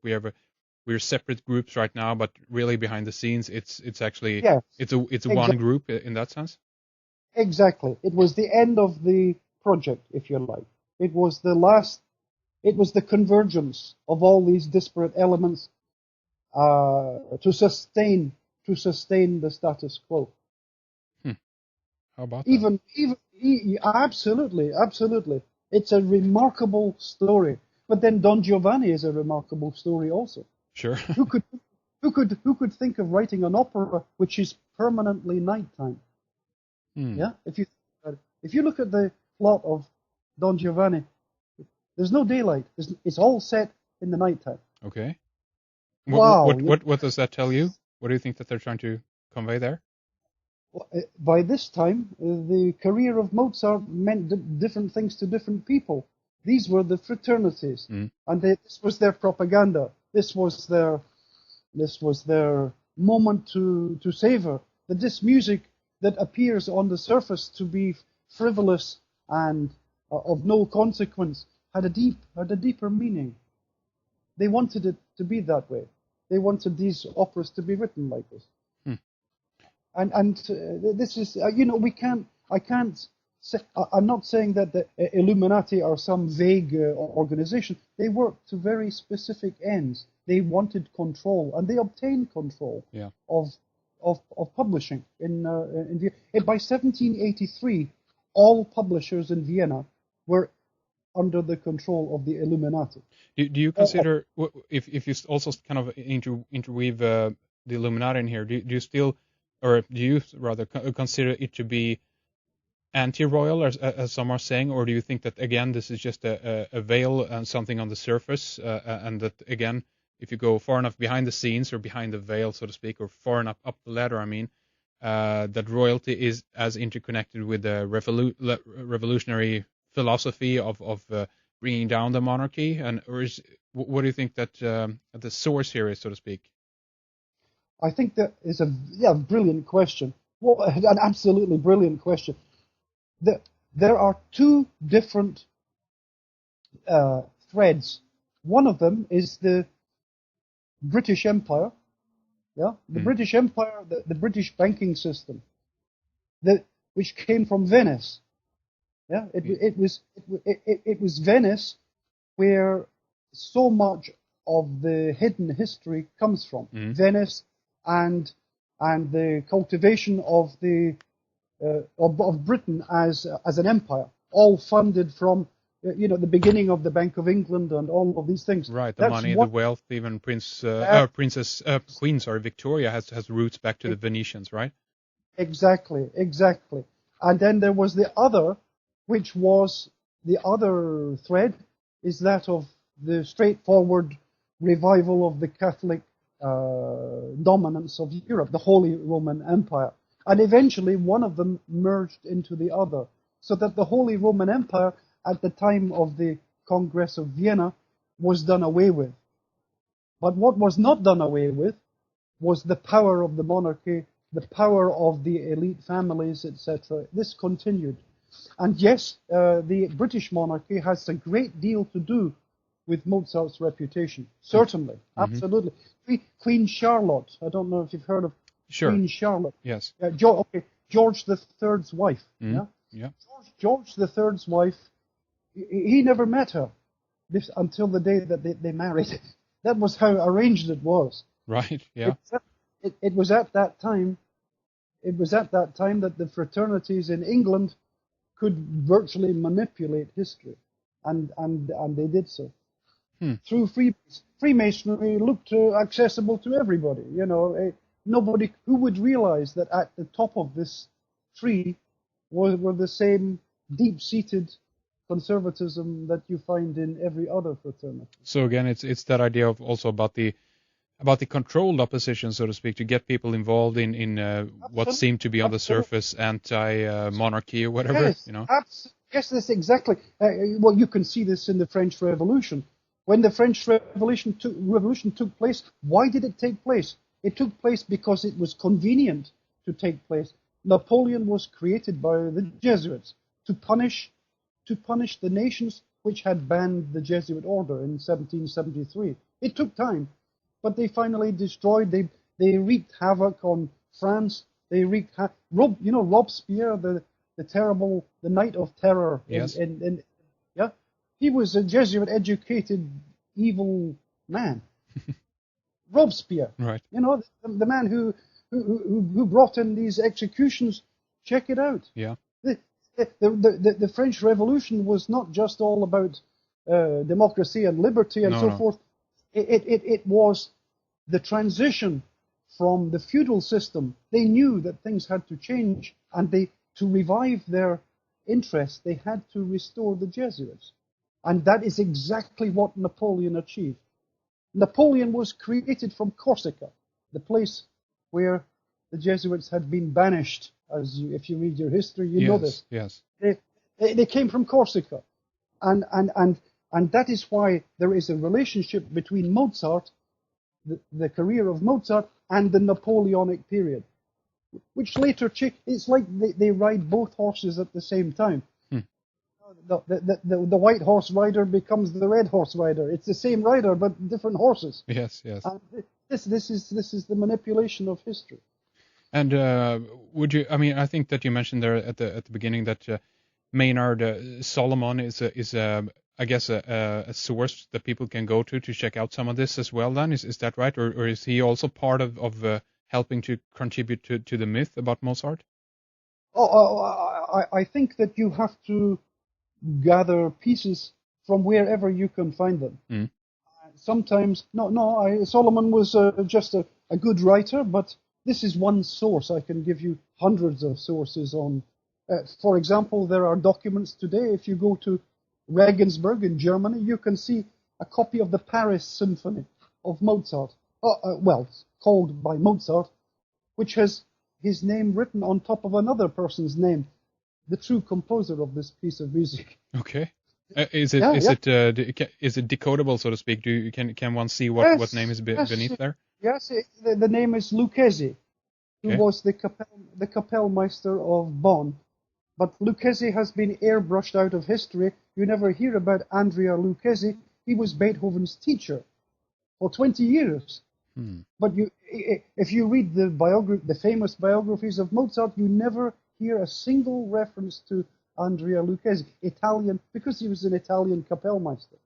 we're separate groups right now, but really behind the scenes, it's actually Yes, it's a exactly. one group in that sense. Exactly. It was the end of the project, if you like. It was the convergence of all these disparate elements to sustain the status quo. How about that? Absolutely. It's a remarkable story. But then Don Giovanni is a remarkable story also. Sure. Who could think of writing an opera which is permanently nighttime? Yeah. If you look at the plot of Don Giovanni, there's no daylight. It's all set in the nighttime. Okay. Wow. What does that tell you? What do you think that they're trying to convey there? By this time, the career of Mozart meant different things to different people. These were the fraternities, and this was their propaganda. This was their moment to savor. That this music that appears on the surface to be frivolous and of no consequence had a deeper meaning. They wanted it to be that way. They wanted these operas to be written like this. And this is, we can't. I'm not saying that the Illuminati are some vague organization. They worked to very specific ends. They wanted control, and they obtained control of publishing in Vienna. By 1783, all publishers in Vienna were under the control of the Illuminati. Do you consider, if you also kind of interweave the Illuminati in here, do you still, or do you rather consider it to be anti-royal, as some are saying, or do you think that again this is just a veil and something on the surface, and that again, if you go far enough behind the scenes or behind the veil, so to speak, or far enough up the ladder, I mean, that royalty is as interconnected with the revolutionary philosophy of bringing down the monarchy, and what do you think that the source here is, so to speak? I think that is a brilliant question. An absolutely brilliant question. There are two different threads. One of them is the British Empire, the British Empire, the British banking system, which came from Venice. Yeah, it was Venice where so much of the hidden history comes from. Venice and the cultivation of of Britain as an empire, all funded from the beginning of the Bank of England and all of these things. Right, the money, the wealth, even Queen Victoria has roots back to the Venetians, right? Exactly. And then there was the other, which was the other thread, is that of the straightforward revival of the Catholic dominance of Europe, the Holy Roman Empire. And eventually one of them merged into the other, so that the Holy Roman Empire at the time of the Congress of Vienna was done away with. But what was not done away with was the power of the monarchy, the power of the elite families, etc. This continued. And yes, the British monarchy has a great deal to do with Mozart's reputation. Certainly, absolutely. Queen Charlotte, I don't know if you've heard of Queen Charlotte. Yes. George III's wife. Yeah. George III's wife, he never met her until the day that they married. That was how arranged it was. Right, yeah. It was at that time that the fraternities in England could virtually manipulate history, and they did so. Through Freemasonry looked accessible to everybody. Nobody who would realize that at the top of this tree were the same deep-seated conservatism that you find in every other fraternity. So again, it's that idea of also about the controlled opposition, so to speak, to get people involved in what seemed to be on the surface anti-monarchy or whatever. Yes, that's exactly. Well, you can see this in the French Revolution. When the French Revolution took place, why did it take place? It took place because it was convenient to take place. Napoleon was created by the Jesuits to punish the nations which had banned the Jesuit order in 1773. It took time, but they finally destroyed. They wreaked havoc on France. They wreaked Robespierre, the terrible, the Night of Terror. Yes. Yeah, he was a Jesuit-educated evil man. Robespierre, Right. the man who brought in these executions. Check it out. Yeah. The French Revolution was not just all about democracy and liberty and so forth. It was the transition from the feudal system. They knew that things had to change, and to revive their interest, they had to restore the Jesuits. And that is exactly what Napoleon achieved. Napoleon was created from Corsica, the place where the Jesuits had been banished. If you read your history, you know this. Yes. They came from Corsica, and that is why there is a relationship between Mozart, the career of Mozart, and the Napoleonic period, which later it's like they ride both horses at the same time. The white horse rider becomes the red horse rider. It's the same rider but different horses. Yes. And this is the manipulation of history. And would you? I mean, I think that you mentioned there at the beginning that Maynard Solomon is I guess a source that people can go to check out some of this as well. Then is that right, or is he also part of helping to contribute to the myth about Mozart? I think that you have to gather pieces from wherever you can find them. Sometimes Solomon was just a good writer, but this is one source. I can give you hundreds of sources on. For example, there are documents today. If you go to Regensburg in Germany, you can see a copy of the Paris Symphony of Mozart. Called by Mozart, which has his name written on top of another person's name, the true composer of this piece of music. Okay. Is it decodable, so to speak? Can one see what name is beneath there? Yes, the name is Lucchesi, who was the Kapellmeister of Bonn. But Lucchesi has been airbrushed out of history. You never hear about Andrea Lucchesi. He was Beethoven's teacher for 20 years. But if you read the famous biographies of Mozart, you never hear a single reference to Andrea Lucchesi, Italian, because he was an Italian Kapellmeister.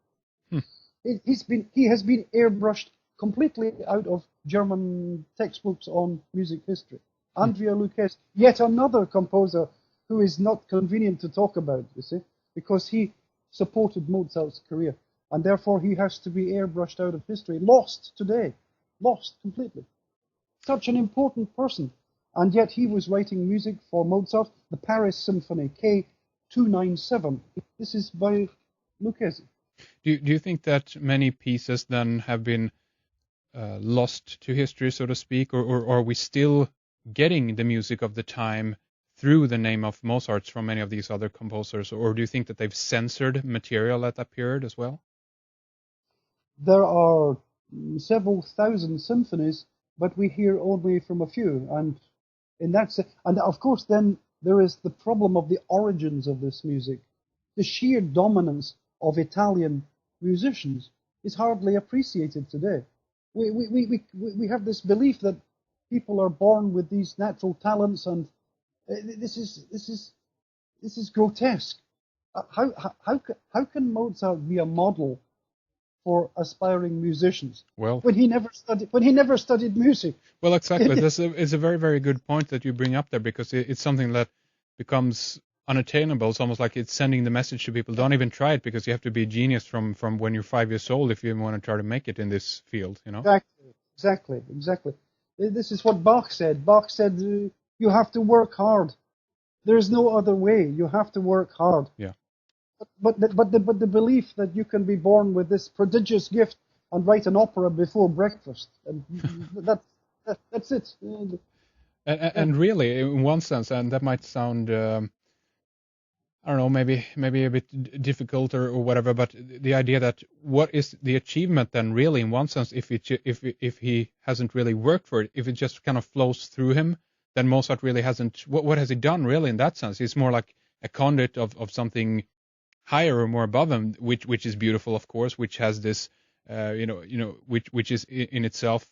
He has been airbrushed completely out of German textbooks on music history. Andrea Lucchesi, yet another composer who is not convenient to talk about, you see, because he supported Mozart's career, and therefore he has to be airbrushed out of history, lost today, lost completely. Such an important person, and yet he was writing music for Mozart, the Paris Symphony, K297. This is by Lucchesi. Do you think that many pieces then have been lost to history, so to speak, or are we still getting the music of the time through the name of Mozart from many of these other composers, or do you think that they've censored material at that period as well? There are several thousand symphonies, but we hear only from a few, and of course then there is the problem of the origins of this music. The sheer dominance of Italian musicians is hardly appreciated today. We have this belief that people are born with these natural talents, and this is grotesque. How can Mozart be a model for aspiring musicians when he never studied music? Well, exactly. It's a very, very good point that you bring up there, because it's something that becomes unattainable. It's almost like it's sending the message to people: don't even try it, because you have to be a genius from when you're 5 years old if you want to try to make it in this field. Exactly. This is what Bach said. Bach said, you have to work hard. There is no other way. You have to work hard. Yeah. But the belief that you can be born with this prodigious gift and write an opera before breakfast, and that's it. And really, in one sense, and that might sound, I don't know, maybe a bit difficult or whatever, but the idea that what is the achievement then really, in one sense, if he hasn't really worked for it, if it just kind of flows through him, then Mozart really hasn't. What has he done really in that sense? He's more like a conduit of something higher or more above him, which is beautiful, of course, which has this which is in itself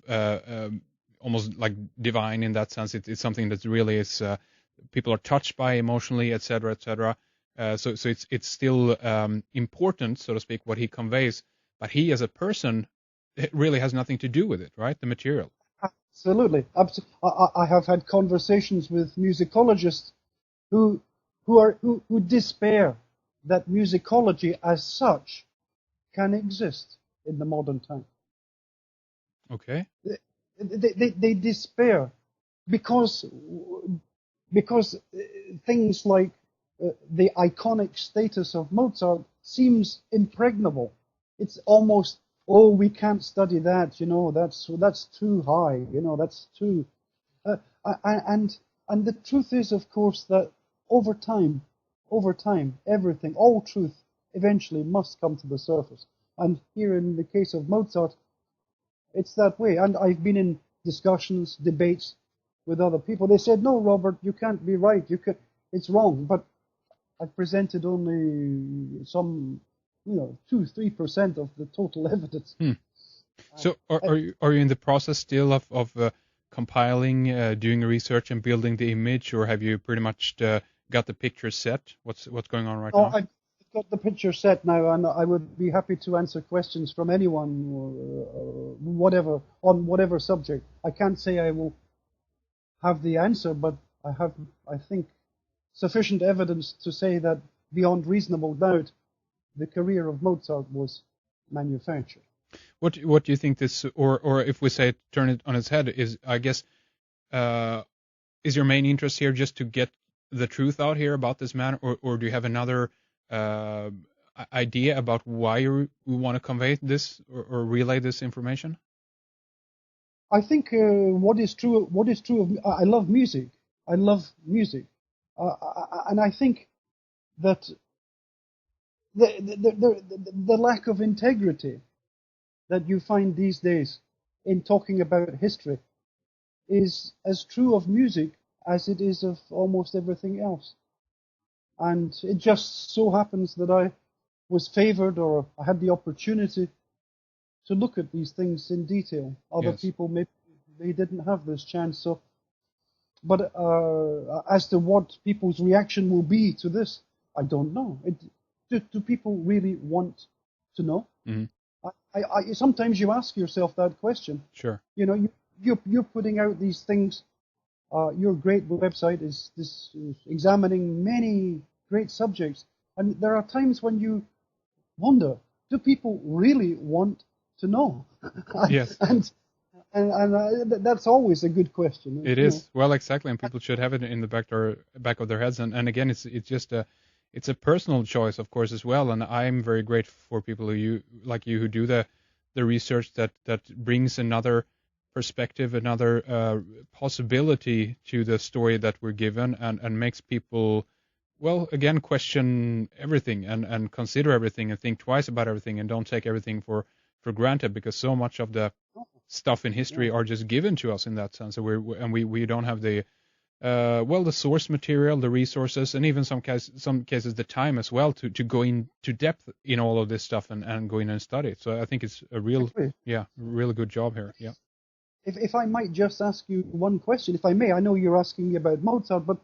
almost like divine in that sense. It's something that really is people are touched by emotionally, etc., etc. So it's still important, so to speak, what he conveys, but he as a person, it really has nothing to do with it, right? The material. Absolutely. I have had conversations with musicologists who despair that musicology as such can exist in the modern time. Okay. They despair because things like the iconic status of Mozart seems impregnable. It's almost, oh, we can't study that, that's too high, that's too and the truth is, of course, that over time everything, all truth eventually must come to the surface. And here in the case of Mozart, it's that way. And I've been in discussions, debates with other people. They said, no, Robert, you can't be right. It's wrong. But I presented only some, 2-3% of the total evidence. So are you in the process still of compiling, doing research and building the image, or have you pretty much got the picture set? What's going on right now? I've got the picture set now, and I would be happy to answer questions from anyone or on whatever subject. I can't say I will have the answer, but I have, I think, sufficient evidence to say that beyond reasonable doubt, the career of Mozart was manufactured. What do you think this, or if we say turn it on its head, is, I guess, is your main interest here just to get the truth out here about this man, or do you have another idea about why you want to convey this or relay this information? I think what is true of I love music. And I think that the lack of integrity that you find these days in talking about history is as true of music as it is of almost everything else. And it just so happens that I was favored, or I had the opportunity to look at these things in detail. Other people, maybe they didn't have this chance. So, but as to what people's reaction will be to this, I don't know. Do people really want to know? Mm-hmm. I sometimes you ask yourself that question. Sure. You're putting out these things. Your great website is examining many great subjects, and there are times when you wonder: do people really want to know? Yes. and that's always a good question. It is. Well, exactly, and people should have it in the back of their heads. And again, it's just it's a personal choice, of course, as well. And I'm very grateful for people like you who do the research that brings another perspective, another possibility to the story that we're given, and makes people, well, again, question everything and consider everything and think twice about everything and don't take everything for granted, because so much of the stuff in history are just given to us in that sense. So we don't have the the source material, the resources, and even some cases the time as well to go into depth in all of this stuff and go in and study it. So I think it's a really good job here. Yeah. If I might just ask you one question, if I may, I know you're asking me about Mozart, but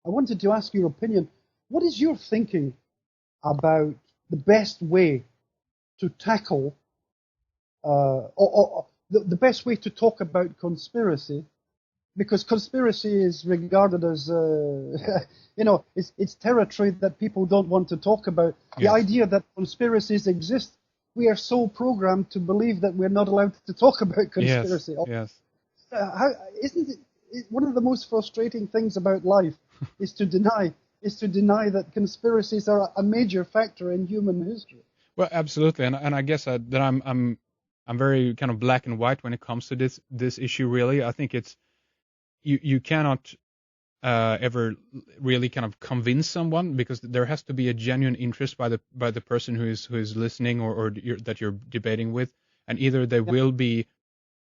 I wanted to ask your opinion. What is your thinking about the best way to tackle, or the best way to talk about conspiracy? Because conspiracy is regarded as, it's territory that people don't want to talk about. Yes. The idea that conspiracies exist, we are so programmed to believe that we're not allowed to talk about conspiracy. Yes. Isn't it one of the most frustrating things about life is to deny that conspiracies are a major factor in human history? Well, absolutely, and I guess that I'm very kind of black and white when it comes to this issue. Really, I think it's you cannot ever really kind of convince someone, because there has to be a genuine interest by the person who is listening or that you're debating with, and either they will be